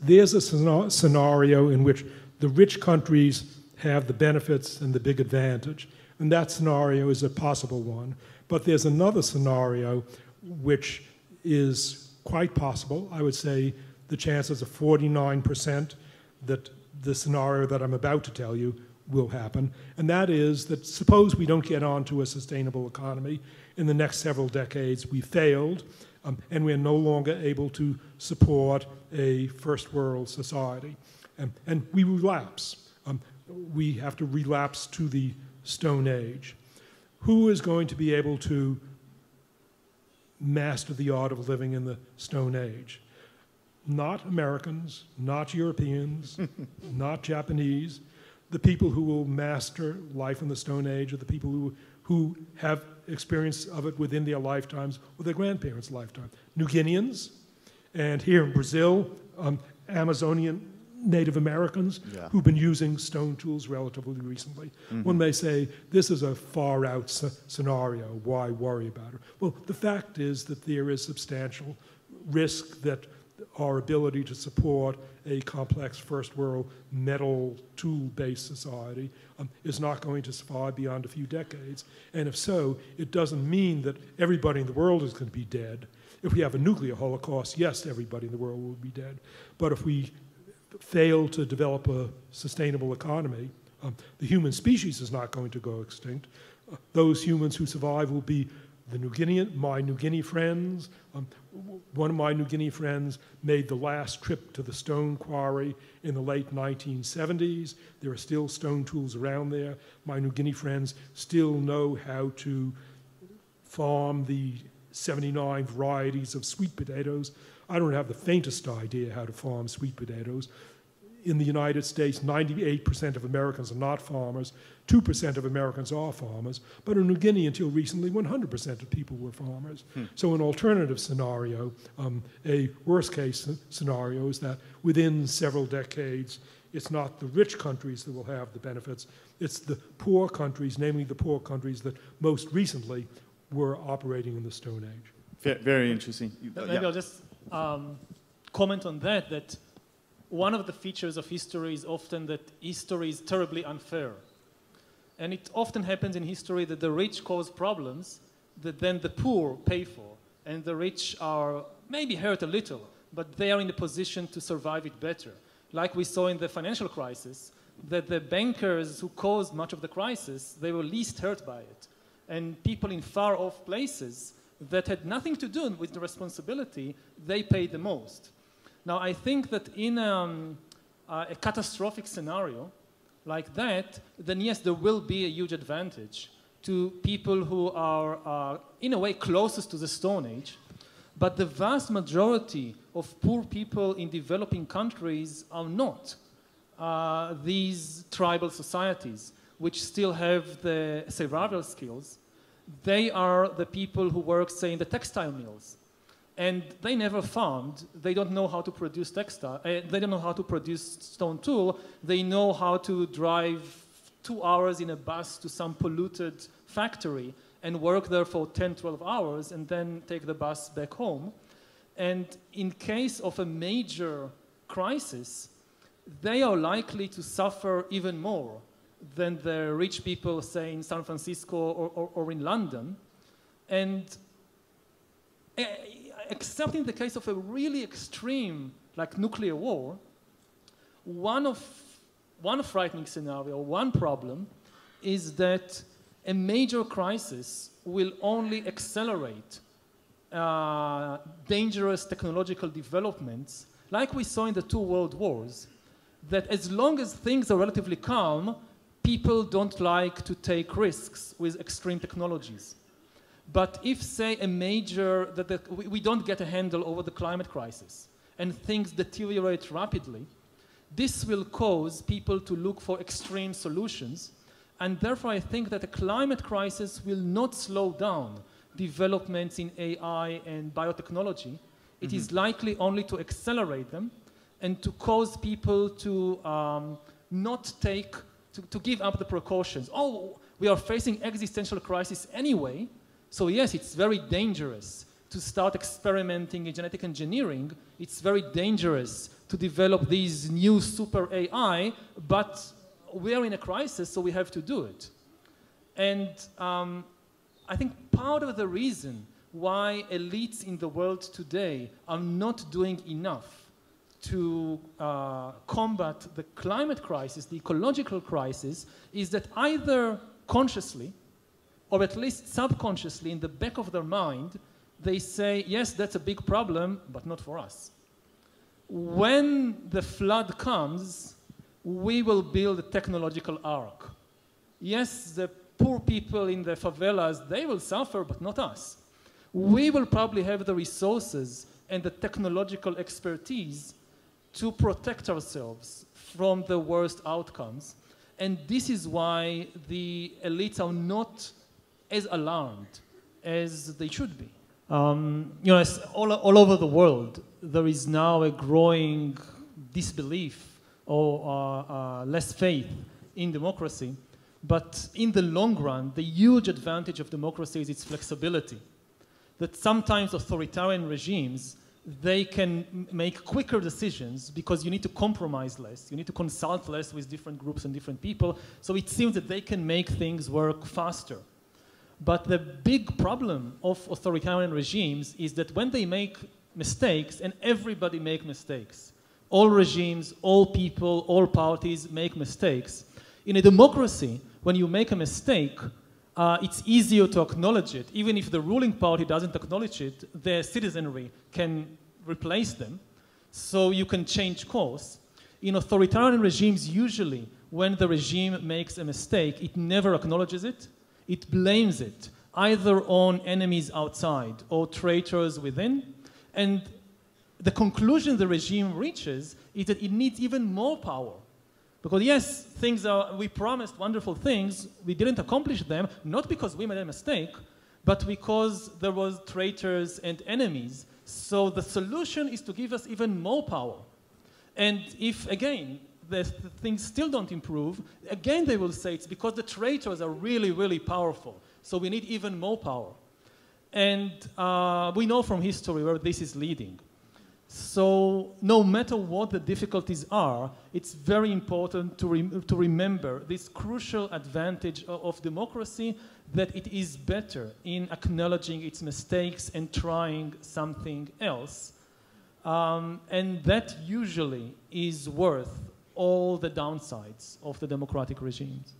there's a scenario in which the rich countries have the benefits and the big advantage. And that scenario is a possible one. But there's another scenario which is quite possible. I would say the chances are 49% that the scenario that I'm about to tell you will happen. And that is that suppose we don't get onto a sustainable economy in the next several decades, we failed, and we're no longer able to support a first world society. And we relapse. We have to relapse to the Stone Age. Who is going to be able to master the art of living in the Stone Age? Not Americans, not Europeans, not Japanese. The people who will master life in the Stone Age are the people who have experience of it within their lifetimes or their grandparents' lifetime. New Guineans, and here in Brazil, Amazonian Native Americans who've been using stone tools relatively recently. One may say, this is a far-out scenario, why worry about it? Well, the fact is that there is substantial risk that our ability to support a complex first world metal tool-based society is not going to survive beyond a few decades. And if so, it doesn't mean that everybody in the world is going to be dead. If we have a nuclear holocaust, yes, everybody in the world will be dead. But if we fail to develop a sustainable economy, the human species is not going to go extinct. Those humans who survive will be my New Guinea friends. One of my New Guinea friends made the last trip to the stone quarry in the late 1970s. There are still stone tools around there. My New Guinea friends still know how to farm the 79 varieties of sweet potatoes. I don't have the faintest idea how to farm sweet potatoes. In the United States, 98% of Americans are not farmers, 2% of Americans are farmers, but in New Guinea until recently, 100% of people were farmers. So an alternative scenario, a worst case scenario is that within several decades, it's not the rich countries that will have the benefits, it's the poor countries, namely the poor countries that most recently were operating in the Stone Age. Very interesting. Maybe I'll just comment on that one of the features of history is often that history is terribly unfair. And it often happens in history that the rich cause problems that then the poor pay for. And the rich are maybe hurt a little, but they are in a position to survive it better. Like we saw in the financial crisis, that the bankers who caused much of the crisis, they were least hurt by it. And people in far off places that had nothing to do with the responsibility, they paid the most. Now, I think that in a catastrophic scenario like that, then yes, there will be a huge advantage to people who are, in a way, closest to the Stone Age. But the vast majority of poor people in developing countries are not these tribal societies, which still have the survival skills. They are the people who work, say, in the textile mills. And they never farmed. They don't know how to produce textile. They don't know how to produce stone tool. They know how to drive 2 hours in a bus to some polluted factory and work there for 10, 12 hours and then take the bus back home. And in case of a major crisis, they are likely to suffer even more than the rich people, say, in San Francisco or in London. And except in the case of a really extreme, like nuclear war, one frightening scenario, one problem, is that a major crisis will only accelerate dangerous technological developments, like we saw in the 2 world wars, that as long as things are relatively calm, people don't like to take risks with extreme technologies. But if, say, we don't get a handle over the climate crisis and things deteriorate rapidly, this will cause people to look for extreme solutions. And therefore, I think that a climate crisis will not slow down developments in AI and biotechnology. It is likely only to accelerate them and to cause people to to give up the precautions. Oh, we are facing existential crisis anyway. So yes, it's very dangerous to start experimenting in genetic engineering. It's very dangerous to develop these new super AI, but we are in a crisis, so we have to do it. And I think part of the reason why elites in the world today are not doing enough to combat the climate crisis, the ecological crisis, is that either consciously, or at least subconsciously in the back of their mind, they say, yes, that's a big problem, but not for us. When the flood comes, we will build a technological ark. Yes, the poor people in the favelas, they will suffer, but not us. We will probably have the resources and the technological expertise to protect ourselves from the worst outcomes. And this is why the elites are not as alarmed as they should be. All over the world, there is now a growing disbelief or less faith in democracy. But in the long run, the huge advantage of democracy is its flexibility. That sometimes authoritarian regimes, they can make quicker decisions because you need to compromise less. You need to consult less with different groups and different people. So it seems that they can make things work faster. But the big problem of authoritarian regimes is that when they make mistakes, and everybody makes mistakes, all regimes, all people, all parties make mistakes. In a democracy, when you make a mistake, it's easier to acknowledge it. Even if the ruling party doesn't acknowledge it, the citizenry can replace them, so you can change course. In authoritarian regimes, usually, when the regime makes a mistake, it never acknowledges it. It blames it, either on enemies outside or traitors within. And the conclusion the regime reaches is that it needs even more power. Because yes, we promised wonderful things, we didn't accomplish them, not because we made a mistake, but because there was traitors and enemies. So the solution is to give us even more power. And if, again, the things still don't improve, again they will say it's because the traitors are really, really powerful. So we need even more power. And we know from history where this is leading. So no matter what the difficulties are, it's very important to remember this crucial advantage of democracy, that it is better in acknowledging its mistakes and trying something else. And that usually is worth all the downsides of the democratic regimes.